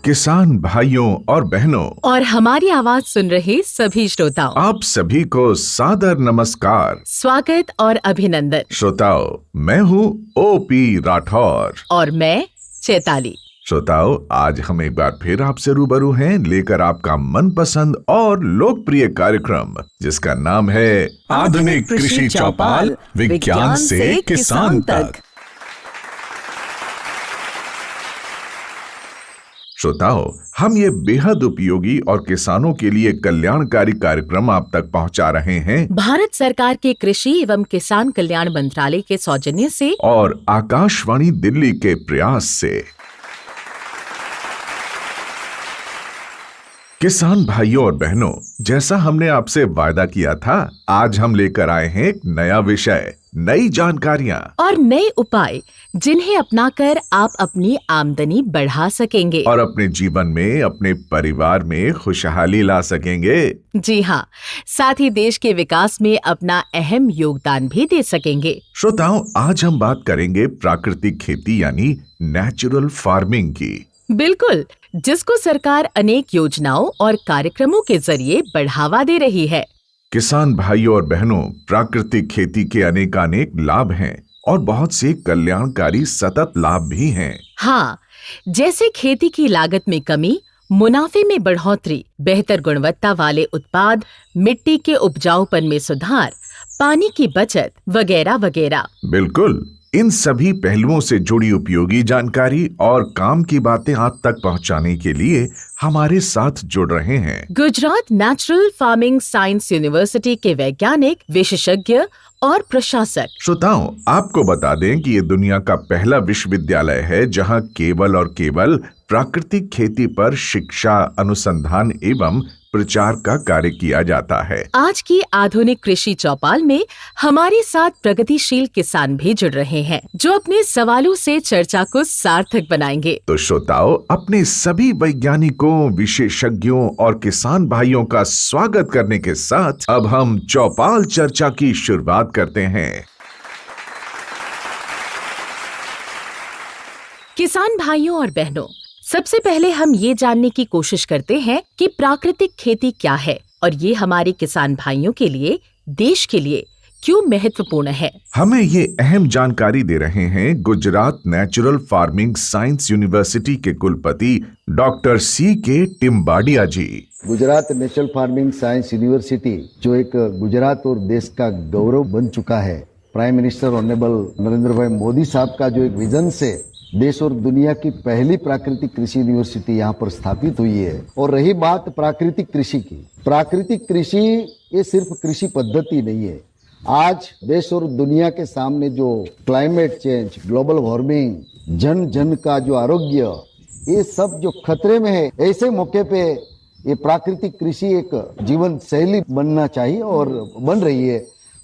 किसान भाइयों और बहनों और हमारी आवाज सुन रहे सभी श्रोताओं, आप सभी को सादर नमस्कार, स्वागत और अभिनंदन। श्रोताओं, मैं हूँ ओपी राठौर और मैं चैताली। श्रोताओं, आज हम एक बार फिर आपसे रूबरू हैं, लेकर आपका मनपसंद और लोकप्रिय कार्यक्रम, जिसका नाम है आधुनिक कृषि चौपाल, विज्ञान से किसान तक। श्रोताओं, हम ये बेहद उपयोगी और किसानों के लिए कल्याणकारी कार्यक्रम आप तक पहुंचा रहे हैं भारत सरकार के कृषि एवं किसान कल्याण मंत्रालय के सौजन्य से और आकाशवाणी दिल्ली के प्रयास से। किसान भाइयों और बहनों, जैसा हमने आपसे वादा किया था, आज हम लेकर आए हैं एक नया विषय, नई जानकारियां और नए उपाय, जिन्हें अपनाकर आप अपनी आमदनी बढ़ा सकेंगे और अपने जीवन में, अपने परिवार में खुशहाली ला सकेंगे। जी हाँ, साथ ही देश के विकास में अपना अहम योगदान भी दे सकेंगे। श्रोताओं, आज हम बात करेंगे प्राकृतिक खेती यानी नेचुरल फार्मिंग की। बिल्कुल, जिसको सरकार अनेक योजनाओं और कार्यक्रमों के जरिए बढ़ावा दे रही है। किसान भाइयों और बहनों, प्राकृतिक खेती के अनेकानेक लाभ हैं और बहुत से कल्याणकारी सतत लाभ भी हैं। हाँ, जैसे खेती की लागत में कमी, मुनाफे में बढ़ोतरी, बेहतर गुणवत्ता वाले उत्पाद, मिट्टी के उपजाऊपन में सुधार, पानी की बचत वगैरह वगैरह। बिल्कुल, इन सभी पहलुओं से जुड़ी उपयोगी जानकारी और काम की बातें आप तक पहुंचाने के लिए हमारे साथ जुड़ रहे हैं Gujarat natural farming science university के वैज्ञानिक, विशेषज्ञ और प्रशासक। श्रोताओं, आपको बता दें कि ये दुनिया का पहला विश्वविद्यालय है जहां केवल और केवल प्राकृतिक खेती पर शिक्षा, अनुसंधान एवं प्रचार का कार्य किया जाता है। आज की आधुनिक कृषि चौपाल में हमारे साथ प्रगतिशील किसान भी जुड़ रहे हैं, जो अपने सवालों से चर्चा को सार्थक बनाएंगे। तो श्रोताओं, अपने सभी वैज्ञानिकों, विशेषज्ञों और किसान भाइयों का स्वागत करने के साथ अब हम चौपाल चर्चा की शुरुआत करते हैं। किसान भाइयों और बहनों, सबसे पहले हम ये जानने की कोशिश करते हैं कि प्राकृतिक खेती क्या है और ये हमारे किसान भाइयों के लिए, देश के लिए क्यों महत्वपूर्ण है। हमें ये अहम जानकारी दे रहे हैं Gujarat natural farming science university के कुलपति doctor C.K. Timbadia ji. Gujarat natural farming science university जो एक गुजरात और देश का गौरव बन चुका है, प्राइम मिनिस्टर ऑनरेबल नरेंद्र भाई मोदी साहब का जो एक विजन से देश और दुनिया की पहली प्राकृतिक कृषि यूनिवर्सिटी यहाँ पर स्थापित हुई है। और रही बात प्राकृतिक कृषि की, प्राकृतिक कृषि ये सिर्फ कृषि पद्धति नहीं है। आज देश और दुनिया के सामने जो क्लाइमेट चेंज, ग्लोबल वार्मिंग, जन जन का जो आरोग्य, ये सब जो खतरे में है, ऐसे मौके पे ये प्राकृतिक कृषि एक जीवन शैली बनना चाहिए और बन रही है।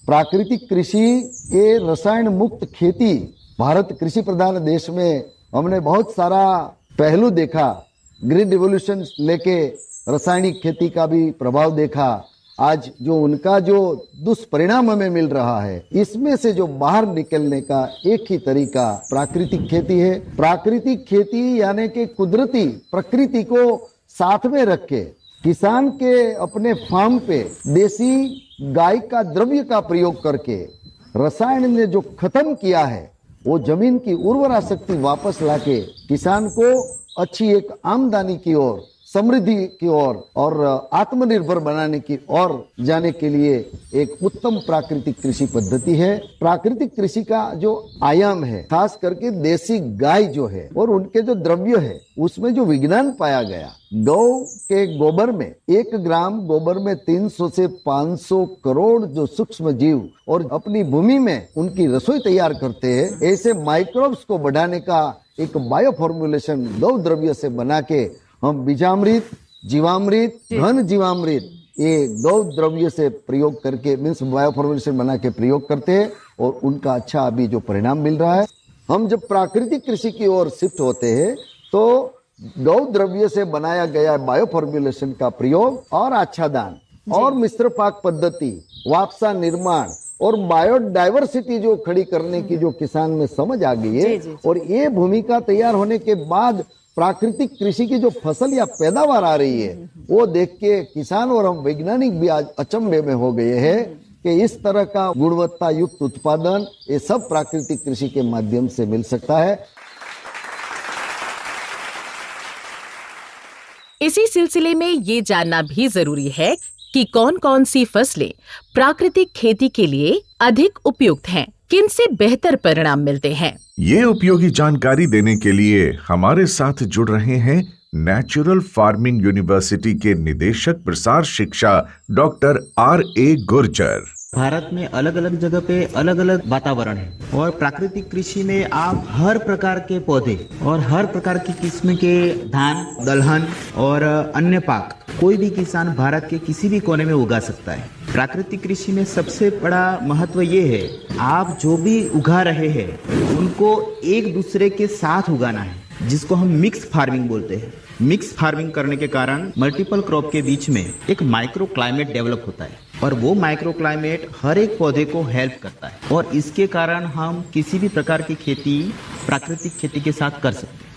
प्राकृतिक कृषि ये रसायन मुक्त खेती, भारत कृषि प्रधान देश में हमने बहुत सारा पहलू देखा, ग्रीन रिवॉल्यूशन लेके रासायनिक खेती का भी प्रभाव देखा। आज जो उनका जो दुष्परिणाम हमें मिल रहा है, इसमें से जो बाहर निकलने का एक ही तरीका प्राकृतिक खेती है। प्राकृतिक खेती यानी कि कुदरती प्रकृति को साथ में रख के किसान के अपने फार्म पे देसी गाय का द्रव्य का प्रयोग करके रसायन ने जो खत्म किया है, वो जमीन की उर्वरा शक्ति वापस लाके किसान को अच्छी एक आमदनी की ओर, समृद्धि की ओर और आत्मनिर्भर बनाने की ओर जाने के लिए एक उत्तम प्राकृतिक कृषि पद्धति है। प्राकृतिक कृषि का जो आयाम है, खास करके देसी गाय जो है और उनके जो द्रव्य है, उसमें जो विज्ञान पाया गया, गौ के गोबर में 1 ग्राम गोबर में 300 से 500 करोड़ जो सूक्ष्म जीव और अपनी भूमि में उनकी रसोई तैयार करते हैं, ऐसे माइक्रोब्स को बढ़ाने का एक बायो फॉर्मुलेशन गौ द्रव्य से बना के हम बीजामृत, जीवामृत, घन जीवामृत ये गौ द्रव्य से प्रयोग करके मीन्स बायो फॉर्मुलेशन बना के प्रयोग करते हैं और उनका अच्छा अभी जो परिणाम मिल रहा है। हम जब प्राकृतिक कृषि की ओर शिफ्ट होते हैं तो गौ द्रव्य से बनाया गया बायो फॉर्मुलेशन का प्रयोग और आच्छादन और मिश्र पाक पद्धति, वापसा निर्माण और बायोडाइवर्सिटी जो खड़ी करने की जो किसान में समझ आ गई है, और ये भूमिका तैयार होने के बाद प्राकृतिक कृषि की जो फसल या पैदावार आ रही है वो देख के किसान और हम वैज्ञानिक भी आज अचंभे में हो गए हैं कि इस तरह का गुणवत्ता युक्त उत्पादन ये सब प्राकृतिक कृषि के माध्यम से मिल सकता है। इसी सिलसिले में ये जानना भी जरूरी है कि कौन कौन सी फसलें प्राकृतिक खेती के लिए अधिक उपयुक्त हैं, किनसे बेहतर परिणाम मिलते हैं। ये उपयोगी जानकारी देने के लिए हमारे साथ जुड़ रहे हैं नेचुरल फार्मिंग यूनिवर्सिटी के निदेशक प्रसार शिक्षा डॉक्टर R.A. गुर्जर। भारत में अलग अलग जगह पे अलग अलग वातावरण है और प्राकृतिक कृषि में आप हर प्रकार के पौधे और हर प्रकार की किस्म के धान, दलहन और अन्य पाक कोई भी किसान भारत के किसी भी कोने में उगा सकता है। प्राकृतिक कृषि में सबसे बड़ा महत्व ये है, आप जो भी उगा रहे हैं उनको एक दूसरे के साथ उगाना है, जिसको हम मिक्स फार्मिंग बोलते हैं। मिक्स फार्मिंग करने के कारण मल्टीपल क्रॉप के बीच में एक माइक्रो क्लाइमेट डेवलप होता है और वो माइक्रो क्लाइमेट हर एक पौधे को हेल्प करता है और इसके कारण हम किसी भी प्रकार की खेती प्राकृतिक खेती के साथ कर सकते हैं।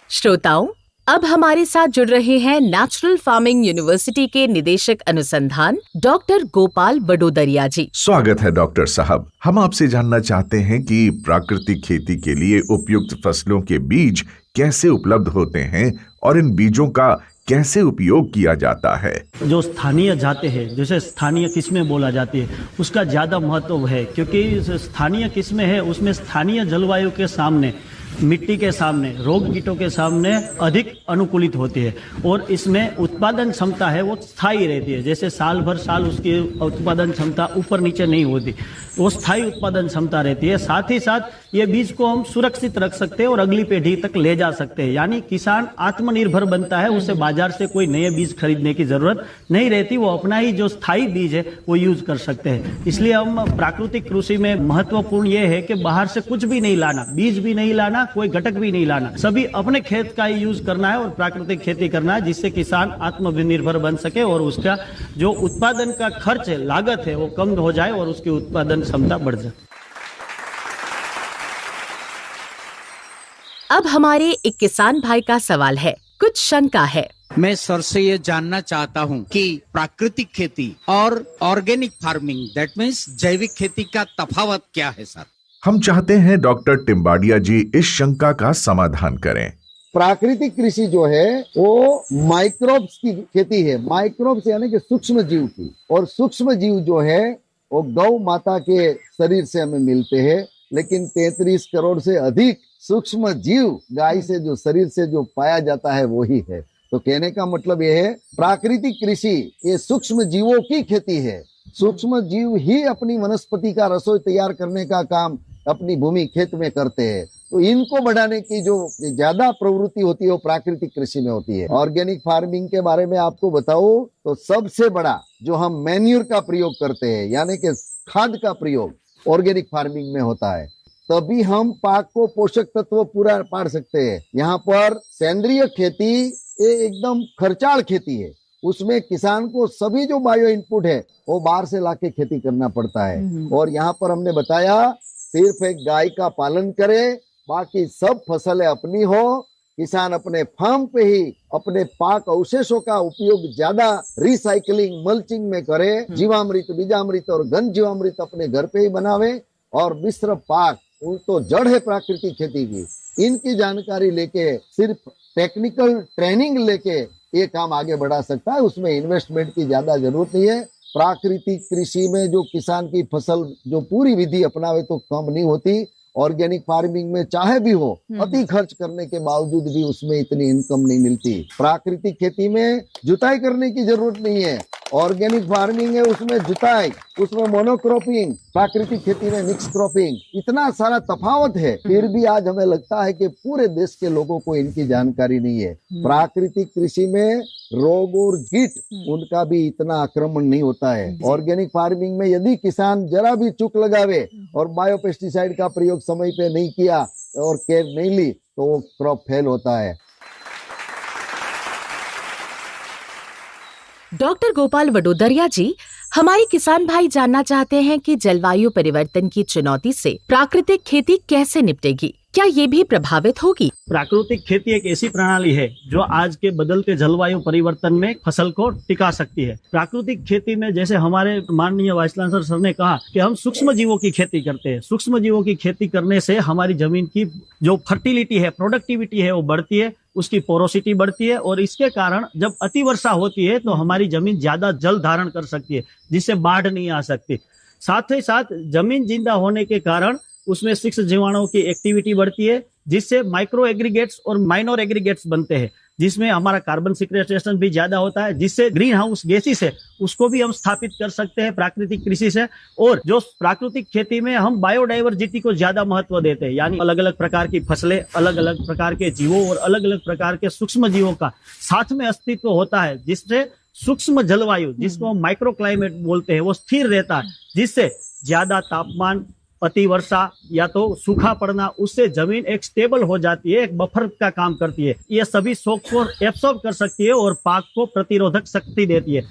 श्रोताओं, अब हमारे साथ जुड़ रहे हैं नेचुरल फार्मिंग यूनिवर्सिटी के निदेशक अनुसंधान डॉक्टर गोपाल वडोदरिया जी। स्वागत है डॉक्टर साहब। हम आपसे जानना चाहते हैं कि प्राकृतिक खेती के लिए उपयुक्त फसलों के बीज कैसे उपलब्ध होते हैं और इन बीजों का कैसे उपयोग किया जाता है। जो स्थानीय जाते हैं, जैसे स्थानीय किस्में बोला जाती है, उसका ज्यादा महत्व है क्योंकि स्थानीय किस्में है उसमें स्थानीय जलवायु के सामने, मिट्टी के सामने, रोग कीटों के सामने अधिक अनुकूलित होती है और इसमें उत्पादन क्षमता है वो स्थायी रहती है। जैसे साल भर साल उसकी उत्पादन क्षमता ऊपर नीचे नहीं होती, वो स्थायी उत्पादन क्षमता रहती है। साथ ही साथ ये बीज को हम सुरक्षित रख सकते हैं और अगली पीढ़ी तक ले जा सकते हैं, यानी किसान आत्मनिर्भर बनता है, उसे बाजार से कोई नए बीज खरीदने की जरूरत नहीं रहती, वो अपना ही जो स्थायी बीज है वो यूज कर सकते हैं। इसलिए हम प्राकृतिक कृषि में महत्वपूर्ण ये है कि बाहर से कुछ भी नहीं लाना, बीज भी नहीं लाना, कोई घटक भी नहीं लाना, सभी अपने खेत का ही यूज करना है और प्राकृतिक खेती करना है, जिससे किसान आत्मनिर्भर बन सके और उसका जो उत्पादन का खर्च है, लागत है, वो कम हो जाए और उसकी उत्पादन क्षमता बढ़ जाए। अब हमारे एक किसान भाई का सवाल है, कुछ शंका है। मैं सर से ये जानना चाहता हूँ कि प्राकृतिक खेती और ऑर्गेनिक फार्मिंग, दैट मीन्स जैविक खेती का तफावत क्या है सर? हम चाहते हैं डॉक्टर टिम्बाडिया जी इस शंका का समाधान करें। प्राकृतिक कृषि जो है वो माइक्रोब्स की खेती है। माइक्रोब्स यानी कि सूक्ष्म जीव की, और सूक्ष्म जीव जो है वो गौ माता के शरीर से हमें मिलते हैं, लेकिन 33 करोड़ से अधिक सूक्ष्म जीव गाय से जो शरीर से जो पाया जाता है वो ही है। तो कहने का मतलब ये है प्राकृतिक कृषि ये सूक्ष्म जीवों की खेती है। सूक्ष्म जीव ही अपनी वनस्पति का रसोई तैयार करने का काम अपनी भूमि खेत में करते हैं। तो इनको बढ़ाने की जो ज्यादा प्रवृत्ति होती है वो प्राकृतिक कृषि में होती है। ऑर्गेनिक फार्मिंग के बारे में आपको बताऊं तो सबसे बड़ा जो हम मैन्यूर का प्रयोग करते हैं, यानी कि खाद का प्रयोग ऑर्गेनिक फार्मिंग में होता है, तभी हम पाक को पोषक तत्व पूरा पा सकते हैं। यहाँ पर सेंद्रीय खेती ये एकदम खर्चाल खेती है, उसमें किसान को सभी जो बायो इनपुट है वो बाहर से लाके खेती करना पड़ता है। और यहाँ पर हमने बताया सिर्फ एक गाय का पालन करे, बाकी सब फसलें अपनी हो, किसान अपने फार्म पे ही अपने पाक अवशेषों का उपयोग ज्यादा रिसाइकलिंग, मल्चिंग में करे, जीवामृत, बीजामृत और घन जीवामृत अपने घर पे ही बनावे, और मिश्र पाक वो तो जड़ है प्राकृतिक खेती की। इनकी जानकारी लेके, सिर्फ टेक्निकल ट्रेनिंग लेके ये काम आगे बढ़ा सकता है, उसमें इन्वेस्टमेंट की ज्यादा जरूरत नहीं है। प्राकृतिक कृषि में जो किसान की फसल जो पूरी विधि अपनावे तो कम नहीं होती। ऑर्गेनिक फार्मिंग में चाहे भी हो, अति खर्च करने के बावजूद भी उसमें इतनी इनकम नहीं मिलती। प्राकृतिक खेती में जुताई करने की जरूरत नहीं है, ऑर्गेनिक फार्मिंग है उसमें जुताई, उसमें मोनोक्रॉपिंग, प्राकृतिक खेती में मिक्स क्रॉपिंग, इतना सारा तफावत है। फिर भी आज हमें लगता है कि पूरे देश के लोगों को इनकी जानकारी नहीं है। प्राकृतिक कृषि में रोग और कीट उनका भी इतना आक्रमण नहीं होता है। ऑर्गेनिक फार्मिंग में यदि किसान जरा भी चूक लगावे और बायोपेस्टिसाइड का प्रयोग समय पे नहीं किया और केयर नहीं ली तो वो क्रॉप फेल होता है। डॉक्टर गोपाल वडोदरिया जी, हमारे किसान भाई जानना चाहते हैं कि जलवायु परिवर्तन की चुनौती से प्राकृतिक खेती कैसे निपटेगी, क्या ये भी प्रभावित होगी? प्राकृतिक खेती एक ऐसी प्रणाली है जो आज के बदलते जलवायु परिवर्तन में फसल को टिका सकती है। प्राकृतिक खेती में जैसे हमारे माननीय वाइस चांसलर सर ने कहा कि हम सूक्ष्म जीवों की खेती करते हैं। सूक्ष्म जीवों की खेती करने से हमारी जमीन की जो फर्टिलिटी है, प्रोडक्टिविटी है, वो बढ़ती है, उसकी पोरोसिटी बढ़ती है और इसके कारण जब अतिवर्षा होती है तो हमारी जमीन ज्यादा जल धारण कर सकती है, जिससे बाढ़ नहीं आ सकती। साथ ही साथ जमीन जिंदा होने के कारण उसमें सूक्ष्म जीवाणुओं की एक्टिविटी बढ़ती है, जिससे माइक्रो एग्रीगेट्स और माइनर एग्रीगेट्स बनते हैं, जिसमें हमारा कार्बन सीक्वेस्ट्रेशन भी ज्यादा होता है, जिससे ग्रीन हाउस गैसेस है उसको भी हम स्थापित कर सकते हैं प्राकृतिक कृषि से। और जो प्राकृतिक खेती में हम बायोडाइवर्सिटी को ज्यादा महत्व देते हैं, यानी अलग अलग प्रकार की फसलें, अलग अलग प्रकार के जीवों और अलग अलग प्रकार के सूक्ष्म जीवों का साथ में अस्तित्व होता है, जिससे सूक्ष्म जलवायु, जिसको हम माइक्रो क्लाइमेट बोलते हैं, वो स्थिर रहता है, जिससे ज्यादा तापमान, अति वर्षा या तो सूखा पड़ना, उससे जमीन एक स्टेबल हो जाती है, एक बफर का काम करती है। ये सभी शॉक को एब्सॉर्ब कर सकती है और पाक को प्रतिरोधक शक्ति देती है।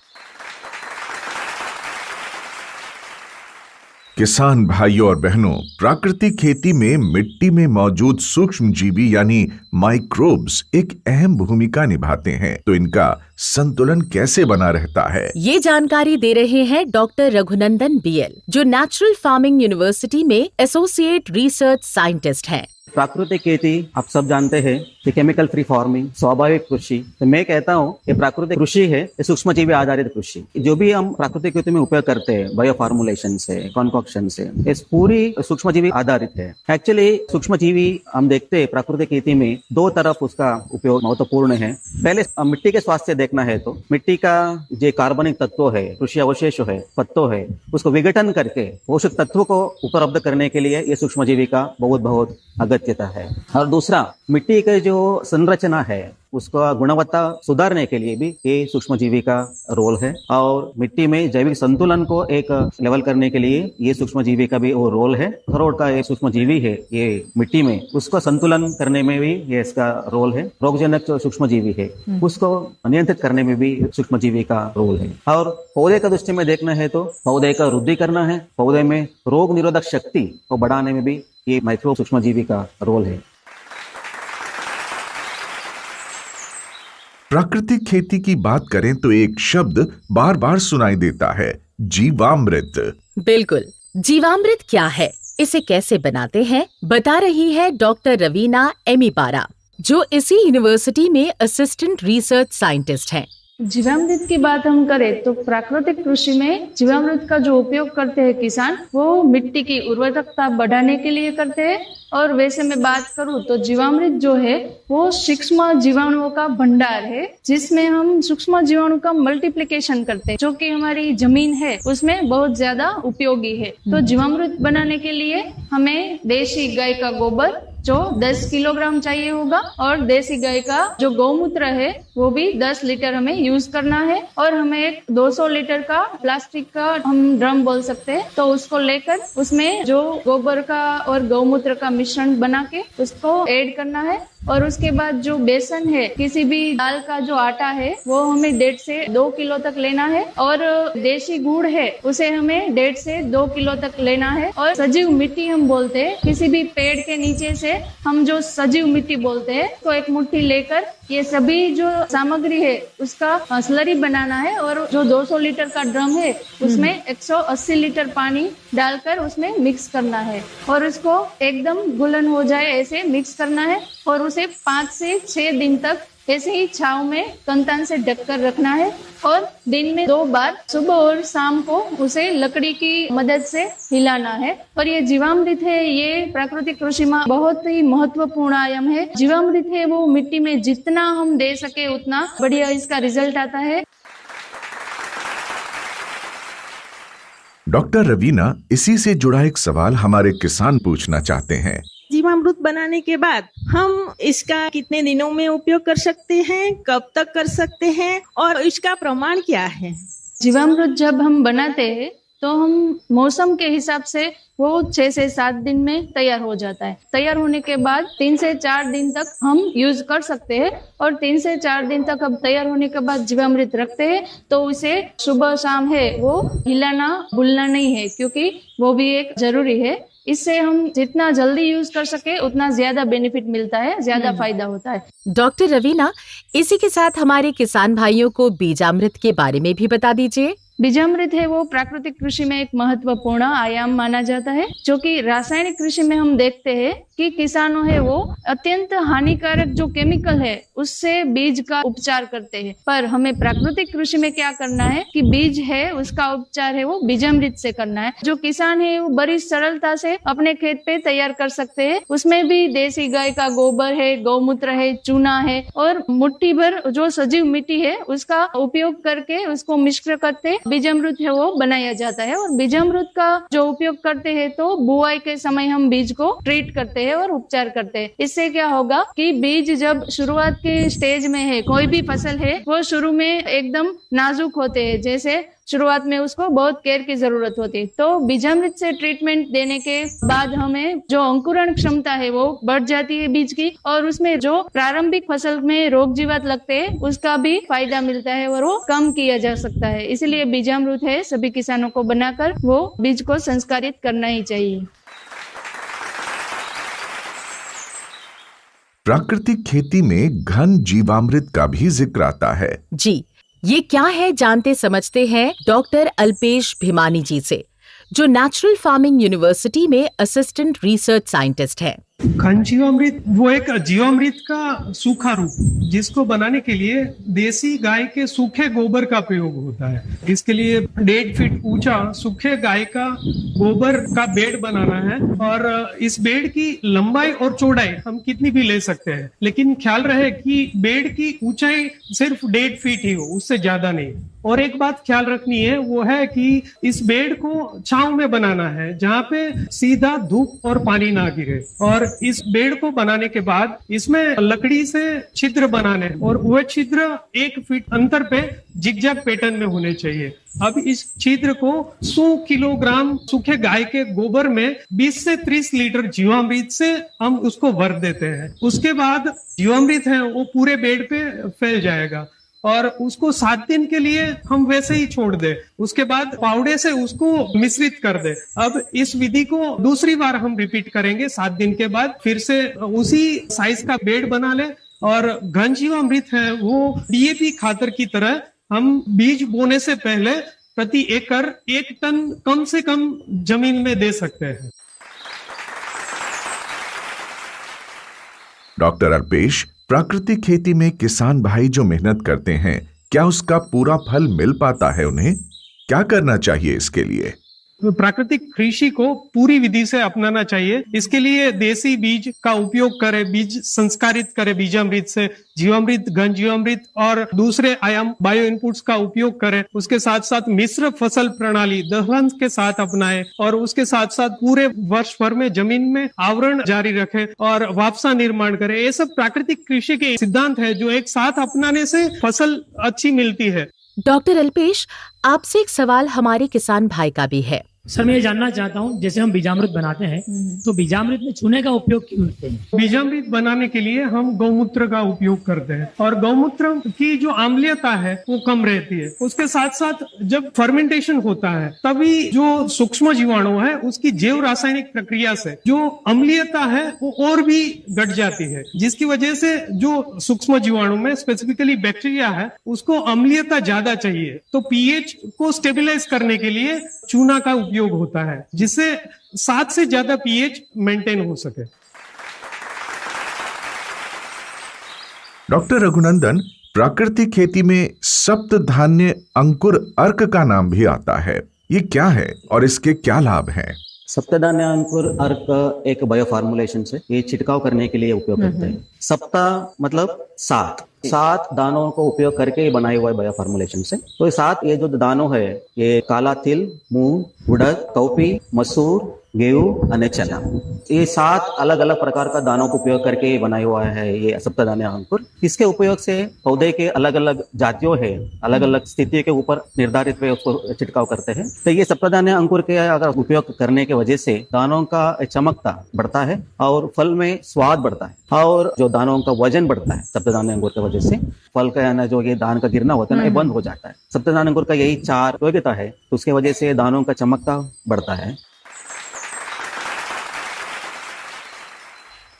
किसान भाइयों और बहनों, प्राकृतिक खेती में मिट्टी में मौजूद सूक्ष्म जीवी यानी माइक्रोब्स एक अहम भूमिका निभाते हैं, तो इनका संतुलन कैसे बना रहता है, ये जानकारी दे रहे हैं डॉक्टर रघुनंदन BL, जो नेचुरल फार्मिंग यूनिवर्सिटी में एसोसिएट रिसर्च साइंटिस्ट हैं। प्राकृतिक खेती आप सब जानते हैं कि केमिकल फ्री फार्मिंग, स्वाभाविक कृषि। तो मैं कहता हूँ कि प्राकृतिक कृषि है ये सूक्ष्म जीवी आधारित कृषि। जो भी हम प्राकृतिक खेती में उपयोग करते हैं, बायो फार्मुलेशन से, कॉन्कॉक्शन से, इस पूरी सूक्ष्म जीवी आधारित है। एक्चुअली सूक्ष्म जीवी हम देखते हैं प्राकृतिक खेती में दो तरफ उसका उपयोग महत्वपूर्ण है। पहले मिट्टी के स्वास्थ्य देखना है तो मिट्टी का जो कार्बनिक तत्व है, कृषि अवशेष है, पत्तों है, उसको विघटन करके पोषक तत्व को उपलब्ध करने के लिए ये सूक्ष्म जीवी का बहुत अगत्यता है। और दूसरा, मिट्टी के जो संरचना है उसका गुणवत्ता सुधारने के लिए भी ये सूक्ष्म जीवी का रोल है। और मिट्टी में जैविक संतुलन को एक लेवल करने के लिए ये सूक्ष्म जीवी का भी वो रोल है। खरोट का ये सूक्ष्म जीवी है, ये मिट्टी में उसको संतुलन करने में भी ये इसका रोल है। रोगजनक जो सूक्ष्म जीवी है उसको नियंत्रित करने में भी सूक्ष्म जीवी का रोल है। और पौधे का दृष्टि में देखना है तो पौधे का वृद्धि करना है, पौधे में रोग निरोधक शक्ति को बढ़ाने में भी ये माइक्रो सूक्ष्म जीवी का रोल है। प्राकृतिक खेती की बात करें तो एक शब्द बार बार सुनाई देता है, जीवामृत। बिल्कुल, जीवामृत क्या है, इसे कैसे बनाते हैं, बता रही है डॉक्टर रवीना एमीपारा, जो इसी यूनिवर्सिटी में असिस्टेंट रिसर्च साइंटिस्ट हैं। जीवामृत की बात हम करें तो प्राकृतिक कृषि में जीवामृत का जो उपयोग करते हैं किसान, वो मिट्टी की उर्वरकता बढ़ाने के लिए करते हैं। और वैसे मैं बात करूं तो जीवामृत जो है वो सूक्ष्म जीवाणुओं का भंडार है, जिसमें हम सूक्ष्म जीवाणु का मल्टीप्लिकेशन करते हैं, जो कि हमारी जमीन है उसमें बहुत ज्यादा उपयोगी है। तो जीवामृत बनाने के लिए हमें देशी गाय का गोबर जो 10 किलोग्राम चाहिए होगा, और देसी गाय का जो गौमूत्र है वो भी 10 लीटर हमें यूज करना है। और हमें एक 200 लीटर का प्लास्टिक का हम ड्रम बोल सकते हैं, तो उसको लेकर उसमें जो गोबर का और गौमूत्र का मिश्रण बना के उसको ऐड करना है। और उसके बाद जो बेसन है, किसी भी दाल का जो आटा है, वो हमें 1.5 से 2 किलो तक लेना है। और देशी गुड़ है उसे हमें 1.5 से 2 किलो तक लेना है। और सजीव मिट्टी हम बोलते हैं, किसी भी पेड़ के नीचे से हम जो सजीव मिट्टी बोलते हैं, तो एक मुट्ठी लेकर ये सभी जो सामग्री है उसका स्लरी बनाना है। और जो 200 लीटर का ड्रम है उसमें 180 लीटर पानी डालकर उसमें मिक्स करना है, और उसको एकदम घुलन हो जाए ऐसे मिक्स करना है। और उसे 5 से 6 दिन तक ऐसे ही छांव में कंतान से ढककर रखना है। और दिन में 2 बार, सुबह और शाम को, उसे लकड़ी की मदद से हिलाना है। और ये जीवामृत है, ये प्राकृतिक कृषि में बहुत ही महत्वपूर्ण आयाम है। जीवामृत है वो मिट्टी में जितना हम दे सके उतना बढ़िया इसका रिजल्ट आता है। डॉक्टर रवीना, इसी से जुड़ा एक सवाल हमारे किसान पूछना चाहते हैं। जीवामृत बनाने के बाद हम इसका कितने दिनों में उपयोग कर सकते हैं, कब तक कर सकते हैं और इसका प्रमाण क्या है? जीवामृत जब हम बनाते हैं तो हम मौसम के हिसाब से वो 6 से 7 दिन में तैयार हो जाता है। तैयार होने के बाद 3 से 4 दिन तक हम यूज कर सकते हैं और 3 से 4 दिन तक अब तैयार होने के बाद जीवामृत रखते हैं तो उसे सुबह शाम है वो हिलाना भूलना नहीं है, क्योंकि वो भी एक जरूरी है। इससे हम जितना जल्दी यूज कर सके उतना ज्यादा बेनिफिट मिलता है, ज्यादा फायदा होता है। डॉक्टर रवीना, इसी के साथ हमारे किसान भाइयों को बीजामृत के बारे में भी बता दीजिए। बीजामृत है वो प्राकृतिक कृषि में एक महत्वपूर्ण आयाम माना जाता है, जो कि रासायनिक कृषि में हम देखते हैं कि किसानों है वो अत्यंत हानिकारक जो केमिकल है उससे बीज का उपचार करते हैं। पर हमें प्राकृतिक कृषि में क्या करना है कि बीज है उसका उपचार है वो बीजामृत से करना है। जो किसान है वो बड़ी सरलता से अपने खेत पे तैयार कर सकते हैं। उसमें भी देसी गाय का गोबर है, गौमूत्र है, चूना है और मुट्ठी भर जो सजीव मिट्टी है उसका उपयोग करके उसको मिश्र करते बीजामृत है वो बनाया जाता है। और बीजामृत का जो उपयोग करते हैं तो बुआई के समय हम बीज को ट्रीट करते हैं और उपचार करते हैं। इससे क्या होगा कि बीज जब शुरुआत के स्टेज में है, कोई भी फसल है वो शुरू में एकदम नाजुक होते हैं, जैसे शुरुआत में उसको बहुत केयर की जरूरत होती है। तो बीजामृत से ट्रीटमेंट देने के बाद हमें जो अंकुरण क्षमता है वो बढ़ जाती है बीज की, और उसमें जो प्रारंभिक फसल में रोग जीवात लगते हैं उसका भी फायदा मिलता है और वो कम किया जा सकता है। इसलिए बीजामृत है सभी किसानों को बनाकर वो बीज को संस्कारित करना ही चाहिए। प्राकृतिक खेती में घन जीवामृत का भी जिक्र आता है। जी, ये क्या है जानते समझते हैं डॉक्टर अल्पेश भिमानी जी से, जो नेचुरल फार्मिंग यूनिवर्सिटी में असिस्टेंट रिसर्च साइंटिस्ट हैं। घन जीवामृत वो एक जीवामृत का सूखा रूप जिसको बनाने के लिए देसी गाय के सूखे गोबर का प्रयोग होता है। इसके लिए 1.5 फीट ऊंचा सूखे गाय का गोबर का बेड बनाना है और इस बेड की लंबाई और चौड़ाई हम कितनी भी ले सकते हैं, लेकिन ख्याल रहे कि बेड की ऊंचाई सिर्फ 1.5 फीट ही हो, उससे ज्यादा नहीं। और एक बात ख्याल रखनी है वो है कि इस बेड को छांव में बनाना है जहाँ पे सीधा धूप और पानी ना गिरे। और इस बेड को बनाने के बाद इसमें लकड़ी से छिद्र बनाने और वह छिद्र 1 फीट अंतर पे जिगजैग पैटर्न में होने चाहिए। अब इस छिद्र को 100 किलोग्राम सूखे गाय के गोबर में 20 से 30 लीटर जीवामृत से हम उसको भर देते हैं। उसके बाद जीवामृत है वो पूरे बेड पे फैल जाएगा और उसको 7 दिन के लिए हम वैसे ही छोड़ दे। उसके बाद पाउडर से उसको मिश्रित कर दे। अब इस विधि को दूसरी बार हम रिपीट करेंगे 7 दिन के बाद, फिर से उसी साइज का बेड बना ले। और घन जीवामृत है वो डीएपी खातर की तरह हम बीज बोने से पहले प्रति एकड़ 1 टन कम से कम जमीन में दे सकते हैं। डॉक्टर अल्पेश, प्राकृतिक खेती में किसान भाई जो मेहनत करते हैं, क्या उसका पूरा फल मिल पाता है? उन्हें क्या करना चाहिए इसके लिए? प्राकृतिक कृषि को पूरी विधि से अपनाना चाहिए। इसके लिए देसी बीज का उपयोग करें, बीज संस्कारित करें बीजामृत से, जीवामृत, घन जीवामृत और दूसरे आयाम बायो इनपुट्स का उपयोग करें। उसके साथ साथ मिश्र फसल प्रणाली दलहन के साथ अपनाएं और उसके साथ साथ पूरे वर्ष भर में जमीन में आवरण जारी रखें और वापसा निर्माण करें। ये सब प्राकृतिक कृषि के सिद्धांत है जो एक साथ अपनाने से फसल अच्छी मिलती है। डॉक्टर अल्पेश, आपसे एक सवाल हमारे किसान भाई का भी है। सर, मैं ये जानना चाहता हूँ, जैसे हम बीजामृत बनाते हैं तो बीजामृत में चूने का उपयोग क्यों करते हैं? बीजामृत बनाने के लिए हम गौमूत्र का उपयोग करते हैं और गौमूत्र की जो अम्लीयता है वो कम रहती है। उसके साथ साथ जब फर्मेंटेशन होता है तभी जो सूक्ष्म जीवाणु है उसकी जैव रासायनिक प्रक्रिया से जो अम्लीयता है वो और भी घट जाती है, जिसकी वजह से जो सूक्ष्म जीवाणु में स्पेसिफिकली बैक्टीरिया है उसको अम्लीयता ज्यादा चाहिए। तो पीएच को स्टेबलाइज करने के लिए चूना का उपयोग होता है जिससे 7 से ज्यादा पीएच मेंटेन हो सके। डॉक्टर रघुनंदन, प्राकृतिक खेती में सप्त धान्य अंकुर अर्क का नाम भी आता है, ये क्या है और इसके क्या लाभ हैं? सप्तधान्य अंकुर अर्क एक बायो फार्मुलेशन से ये छिड़काव करने के लिए उपयोग करते हैं। सप्ता मतलब 7 दानों को उपयोग करके बनाया हुआ है बायो फार्मुलेशन से। तो ये 7 ये जो दानों है ये काला तिल, मूंग, उड़द, कौपी, मसूर, गेहूं और चना। ये 7 अलग अलग प्रकार का दानों का उपयोग करके बनाया हुआ है ये सप्तधान्य अंकुर। इसके उपयोग से पौधे के अलग अलग जातियों है, अलग अलग स्थिति के ऊपर निर्धारित वे उसको छिड़काव करते हैं। तो ये सप्तधान्य अंकुर के अगर उपयोग करने की वजह से दानों का चमकता बढ़ता है और फल में स्वाद बढ़ता है और जो दानों का वजन बढ़ता है सप्तधान्य अंकुर की वजह से फल का यानी जो ये दान का गिरना होता है ना ये बंद हो जाता है। सप्तधान्य अंकुर का यही 4 उपयोगिता है, तो उसके वजह से दानों का चमकता बढ़ता है।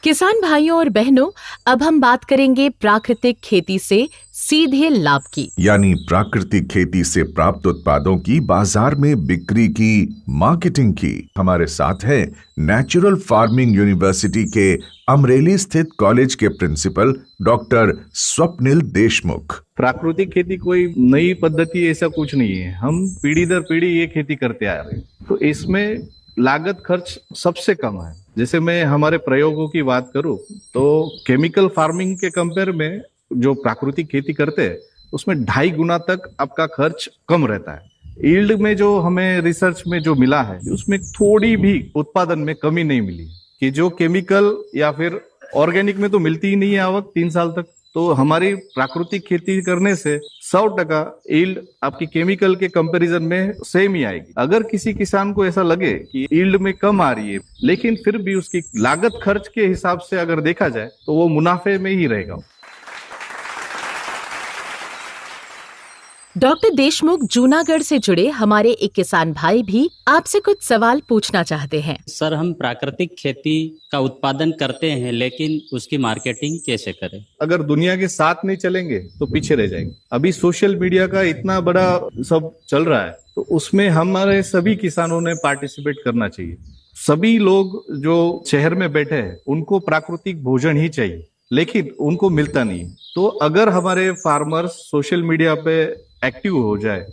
किसान भाइयों और बहनों, अब हम बात करेंगे प्राकृतिक खेती से सीधे लाभ की, यानी प्राकृतिक खेती से प्राप्त उत्पादों की बाजार में बिक्री की, मार्केटिंग की। हमारे साथ है नेचुरल फार्मिंग यूनिवर्सिटी के अमरेली स्थित कॉलेज के प्रिंसिपल डॉक्टर स्वप्निल देशमुख। प्राकृतिक खेती कोई नई पद्धति ऐसा कुछ नहीं है, हम पीढ़ी दर पीढ़ी ये खेती करते आ रहे हैं, तो इसमें लागत खर्च सबसे कम है। जैसे मैं हमारे प्रयोगों की बात करूं तो केमिकल फार्मिंग के कंपेयर में जो प्राकृतिक खेती करते हैं उसमें 2.5 गुना तक आपका खर्च कम रहता है। यील्ड में जो हमें रिसर्च में जो मिला है उसमें थोड़ी भी उत्पादन में कमी नहीं मिली, कि जो केमिकल या फिर ऑर्गेनिक में तो मिलती ही नहीं है आवक 3 साल तक। तो हमारी प्राकृतिक खेती करने से 100% यील्ड आपकी केमिकल के कंपैरिजन में सेम ही आएगी। अगर किसी किसान को ऐसा लगे कि यील्ड में कम आ रही है लेकिन फिर भी उसकी लागत खर्च के हिसाब से अगर देखा जाए तो वो मुनाफे में ही रहेगा। डॉक्टर देशमुख, जूनागढ़ से जुड़े हमारे एक किसान भाई भी आपसे कुछ सवाल पूछना चाहते हैं। सर, हम प्राकृतिक खेती का उत्पादन करते हैं लेकिन उसकी मार्केटिंग कैसे करें? अगर दुनिया के साथ नहीं चलेंगे तो पीछे रह जाएंगे। अभी सोशल मीडिया का इतना बड़ा सब चल रहा है तो उसमें हमारे सभी किसानों ने पार्टिसिपेट करना चाहिए। सभी लोग जो शहर में बैठे हैं उनको प्राकृतिक भोजन ही चाहिए लेकिन उनको मिलता नहीं। तो अगर हमारे फार्मर्स सोशल मीडिया पे एक्टिव हो जाए,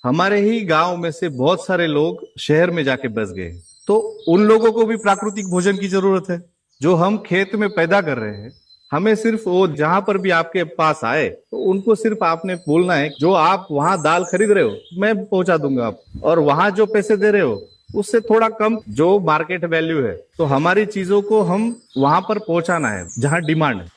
हमारे ही गांव में से बहुत सारे लोग शहर में जाके बस गए, तो उन लोगों को भी प्राकृतिक भोजन की जरूरत है। जो हम खेत में पैदा कर रहे हैं, हमें सिर्फ वो जहां पर भी आपके पास आए तो उनको सिर्फ आपने बोलना है जो आप वहां दाल खरीद रहे हो मैं पहुंचा दूंगा आप, और वहां जो पैसे दे रहे हो उससे थोड़ा कम जो मार्केट वैल्यू है, तो हमारी चीजों को हम वहां पर पहुंचाना है जहां डिमांड है।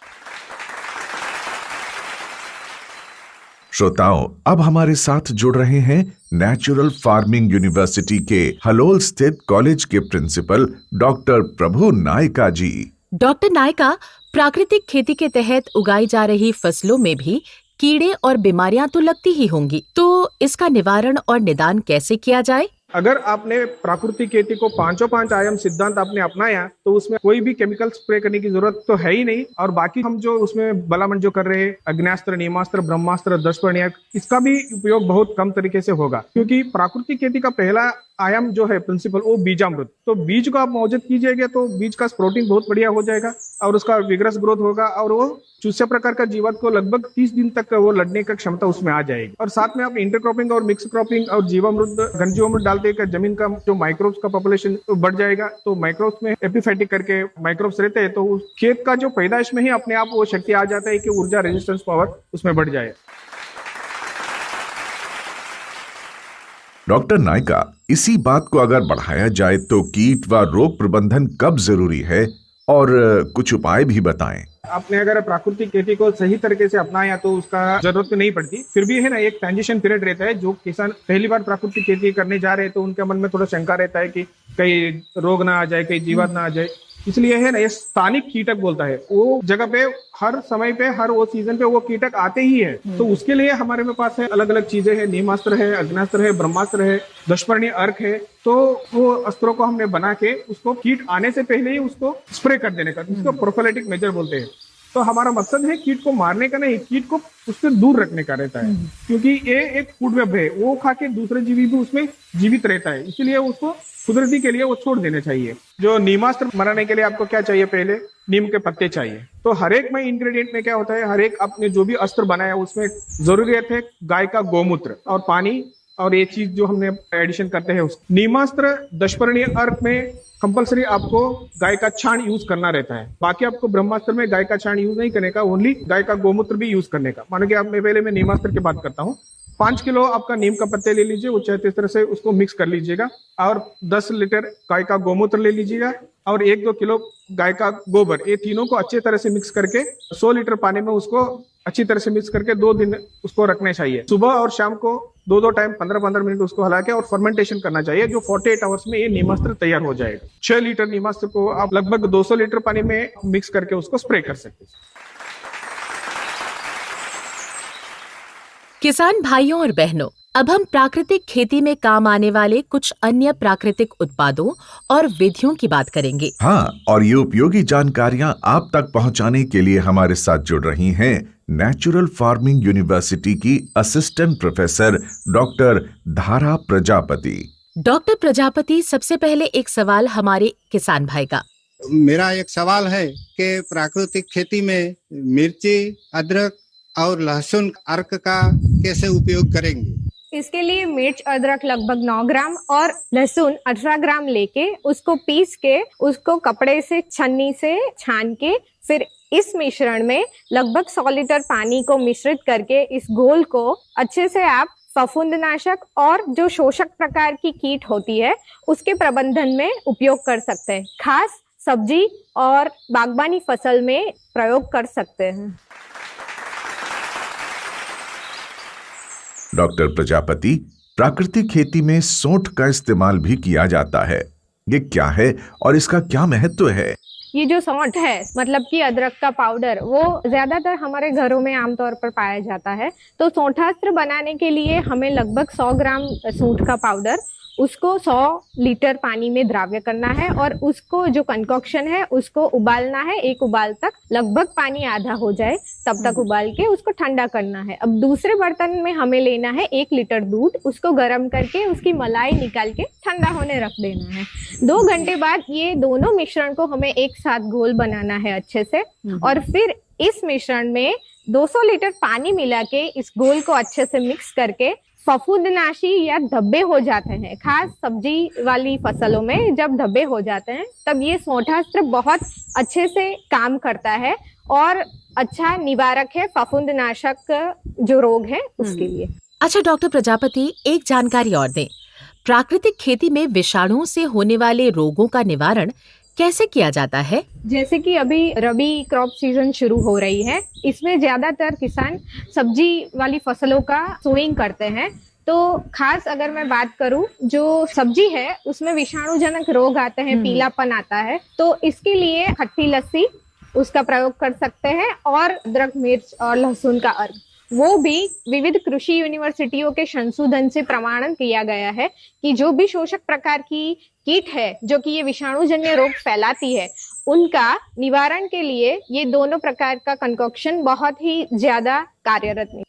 श्रोताओं, अब हमारे साथ जुड़ रहे हैं नेचुरल फार्मिंग यूनिवर्सिटी के हलोल स्थित कॉलेज के प्रिंसिपल डॉक्टर प्रभु नायका जी। डॉक्टर नायका, प्राकृतिक खेती के तहत उगाई जा रही फसलों में भी कीड़े और बीमारियां तो लगती ही होंगी, तो इसका निवारण और निदान कैसे किया जाए? अगर आपने प्राकृतिक खेती को 5 आयाम सिद्धांत आपने अपनाया तो उसमें कोई भी केमिकल स्प्रे करने की जरूरत तो है ही नहीं। और बाकी हम जो उसमें भलामण जो कर रहे हैं, अग्न्यास्त्र, नीमास्त्र, ब्रह्मास्त्र, दशपर्णिक, इसका भी उपयोग बहुत कम तरीके से होगा, क्योंकि प्राकृतिक खेती का पहला आयाम जो है प्रिंसिपल वो बीजामृत। तो बीज को आप मौजूद कीजिएगा तो बीज का स्प्रोटिंग बहुत बढ़िया हो जाएगा और उसका विग्रस ग्रोथ होगा और वो चूसे प्रकार का जीवात को लगभग 30 दिन तक वो लड़ने का क्षमता उसमें आ जाएगी। और साथ में आप इंटरक्रॉपिंग और मिक्स क्रॉपिंग और जीवामृत, घन जीवामृत डालते हैं, जमीन का जो माइक्रोब्स का पॉपुलेशन बढ़ जाएगा। तो माइक्रोब्स में एपिफाइटिक करके माइक्रोब्स रहते हैं तो उस खेत का जो पैदाइश में ही अपने आप वो शक्ति आ जाता है कि ऊर्जा रेजिस्टेंस पावर उसमें बढ़ जाए। डॉक्टर नायका, इसी बात को अगर बढ़ाया जाए तो कीट व रोग प्रबंधन कब जरूरी है और कुछ उपाय भी बताएं। आपने अगर प्राकृतिक खेती को सही तरीके से अपनाया तो उसका जरूरत तो नहीं पड़ती, फिर भी है ना एक ट्रांजिशन पीरियड रहता है। जो किसान पहली बार प्राकृतिक खेती करने जा रहे हैं तो उनके मन में थोड़ा शंका रहता है कि कहीं रोग ना आ जाए, कहीं जीवात ना आ जाए। इसलिए है ना ये स्थानिक कीटक बोलता है, वो जगह पे हर समय पे हर वो सीजन पे वो कीटक आते ही है। तो उसके लिए हमारे में पास है अलग अलग चीजें हैं, नीमास्त्र है, अग्नास्त्र है, ब्रह्मास्त्र है, दशपर्णी अर्क है। तो वो अस्त्रों को हमने बना के उसको कीट आने से पहले ही उसको स्प्रे कर देने का, उसको प्रोफिलैटिक मेजर बोलते हैं। तो हमारा मकसद है कीट को मारने का नहीं, कीट को उससे दूर रखने का रहता है, क्योंकि ये एक फूड वेब है, वो खा के दूसरे जीवी भी उसमें जीवित रहता है, इसीलिए उसको कुदरती के लिए वो छोड़ देने चाहिए। जो नीमास्त्र बनाने के लिए आपको क्या चाहिए, पहले नीम के पत्ते चाहिए। तो हर एक में इंग्रेडिएंट में क्या होता है, हर एक आपने जो भी अस्त्र बनाया उसमें जरूरियत है गाय का गोमूत्र और पानी, और ये चीज जो हमने एडिशन करते हैं उसको। नीमास्त्र दशपर्णी अर्क में कंपलसरी आपको गाय का छाण यूज करना रहता है, बाकी आपको ब्रह्मास्त्र में गाय का छाण यूज नहीं करने का, ओनली गाय का गोमूत्र भी यूज करने का। मानो कि आप मैं नीमास्त्र की बात करता हूँ, 5 किलो आपका नीम का पत्ते ले लीजिए, वो इस तरह से उसको मिक्स कर लीजिएगा और 10 लीटर गाय का गौमूत्र ले लीजिएगा और 1-2 किलो गाय का गोबर, ये तीनों को अच्छे तरह से मिक्स करके 100 लीटर पानी में उसको अच्छी तरह से मिक्स करके 2 दिन उसको रखने चाहिए। सुबह और शाम को 2-2 टाइम 15-15 मिनट उसको हला के और फर्मेंटेशन करना चाहिए, जो 48 आवर्स में ये नीमास्त्र तैयार हो जाएगा। 6 लीटर नीमास्त्र को आप लगभग 200 लीटर पानी में मिक्स करके उसको स्प्रे कर सकते हैं। किसान भाइयों और बहनों, अब हम प्राकृतिक खेती में काम आने वाले कुछ अन्य प्राकृतिक उत्पादों और विधियों की बात करेंगे। हाँ, और ये उपयोगी जानकारियाँ आप तक पहुँचाने के लिए हमारे साथ जुड़ रही हैं नेचुरल फार्मिंग यूनिवर्सिटी की असिस्टेंट प्रोफेसर डॉक्टर धारा प्रजापति। डॉक्टर प्रजापति, सबसे पहले एक सवाल हमारे किसान भाई का। मेरा एक सवाल है कि प्राकृतिक खेती में मिर्ची, अदरक और लहसुन अर्क का कैसे उपयोग करेंगे? इसके लिए मिर्च अदरक लगभग 9 ग्राम और लहसुन 18 ग्राम लेके उसको पीस के उसको कपड़े से छन्नी से छान के फिर इस मिश्रण में लगभग 100 लीटर पानी को मिश्रित करके इस घोल को अच्छे से आप फफूंदनाशक और जो शोषक प्रकार की कीट होती है उसके प्रबंधन में उपयोग कर सकते हैं। खास सब्जी और बागबानी फसल में प्रयोग कर सकते हैं। डॉक्टर प्रजापति, प्राकृतिक खेती में सोंठ का इस्तेमाल भी किया जाता है, ये क्या है और इसका क्या महत्व है? ये जो सौंठ है मतलब कि अदरक का पाउडर, वो ज्यादातर हमारे घरों में आमतौर पर पाया जाता है। तो सौंठास्त्र बनाने के लिए हमें लगभग 100 ग्राम सूंठ का पाउडर उसको 100 लीटर पानी में द्राव्य करना है और उसको जो कंकॉक्शन है उसको उबालना है। एक उबाल तक लगभग पानी आधा हो जाए तब तक उबाल के उसको ठंडा करना है। अब दूसरे बर्तन में हमें लेना है 1 लीटर दूध, उसको गर्म करके उसकी मलाई निकाल के ठंडा होने रख देना है। 2 घंटे बाद ये दोनों मिश्रण को हमें एक साथ घोल बनाना है अच्छे से और फिर इस मिश्रण में 200 लीटर पानी मिला के इस घोल को अच्छे से मिक्स करके फफूंदनाशी या धब्बे हो जाते हैं, खास सब्जी वाली फसलों में जब धब्बे हो जाते हैं तब ये सौंठास्त्र बहुत अच्छे से काम करता है और अच्छा निवारक है फफूंदनाशक जो रोग है उसके लिए। अच्छा डॉक्टर प्रजापति, एक जानकारी और दें, प्राकृतिक खेती में विषाणुओं से होने वाले रोगों का निवारण कैसे किया जाता है? जैसे कि अभी रबी क्रॉप सीजन शुरू हो रही है, इसमें ज्यादातर किसान सब्जी वाली फसलों का सोइंग करते हैं। तो खास अगर मैं बात करूं, जो सब्जी है उसमें विषाणुजनक रोग आते हैं, पीलापन आता है, तो इसके लिए खट्टी लस्सी उसका प्रयोग कर सकते हैं और अदरक, मिर्च और लहसुन का अर्क, वो भी विविध कृषि यूनिवर्सिटियों के संशोधन से प्रमाणन किया गया है कि जो भी शोषक प्रकार की कीट है जो कि ये विषाणुजन्य रोग फैलाती है, उनका निवारण के लिए ये दोनों प्रकार का कंकॉक्शन बहुत ही ज्यादा कार्यरत है।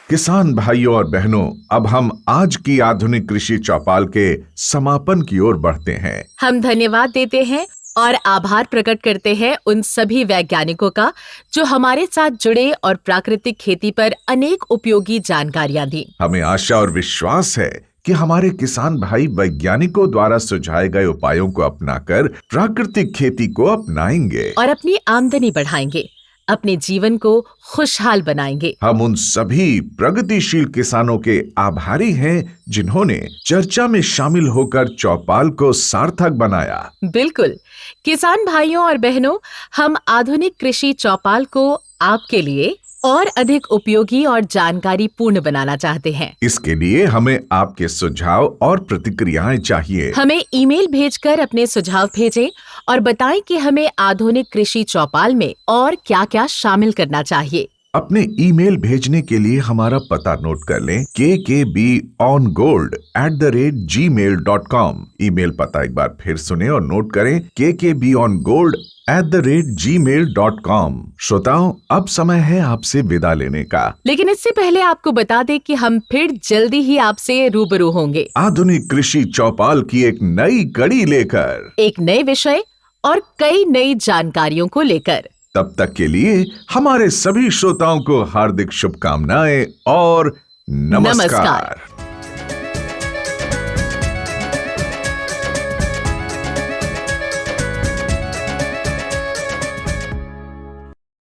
किसान भाइयों और बहनों, अब हम आज की आधुनिक कृषि चौपाल के समापन की ओर बढ़ते हैं। हम धन्यवाद देते हैं और आभार प्रकट करते हैं उन सभी वैज्ञानिकों का जो हमारे साथ जुड़े और प्राकृतिक खेती पर अनेक उपयोगी जानकारियां दी। हमें आशा और विश्वास है कि हमारे किसान भाई वैज्ञानिकों द्वारा सुझाए गए उपायों को अपनाकर प्राकृतिक खेती को अपनाएंगे और अपनी आमदनी बढ़ाएंगे, अपने जीवन को खुशहाल बनाएंगे। हम उन सभी प्रगतिशील किसानों के आभारी हैं जिन्होंने चर्चा में शामिल होकर चौपाल को सार्थक बनाया। बिल्कुल किसान भाइयों और बहनों, हम आधुनिक कृषि चौपाल को आपके लिए और अधिक उपयोगी और जानकारी पूर्ण बनाना चाहते हैं। इसके लिए हमें आपके सुझाव और प्रतिक्रियाएं चाहिए। हमें ईमेल भेजकर अपने सुझाव भेजें और बताएं कि हमें आधुनिक कृषि चौपाल में और क्या-क्या शामिल करना चाहिए। अपने ईमेल भेजने के लिए हमारा पता नोट कर लें, kkbongold@gmail.com। ईमेल पता एक बार फिर सुने और नोट करें, kkbongold@gmail.com। श्रोताओं, अब समय है आपसे विदा लेने का, लेकिन इससे पहले आपको बता दें कि हम फिर जल्दी ही आपसे रूबरू होंगे आधुनिक कृषि चौपाल की एक नई कड़ी लेकर, एक नए विषय और कई नई जानकारियों को लेकर। तब तक के लिए हमारे सभी श्रोताओं को हार्दिक शुभकामनाएं और नमस्कार।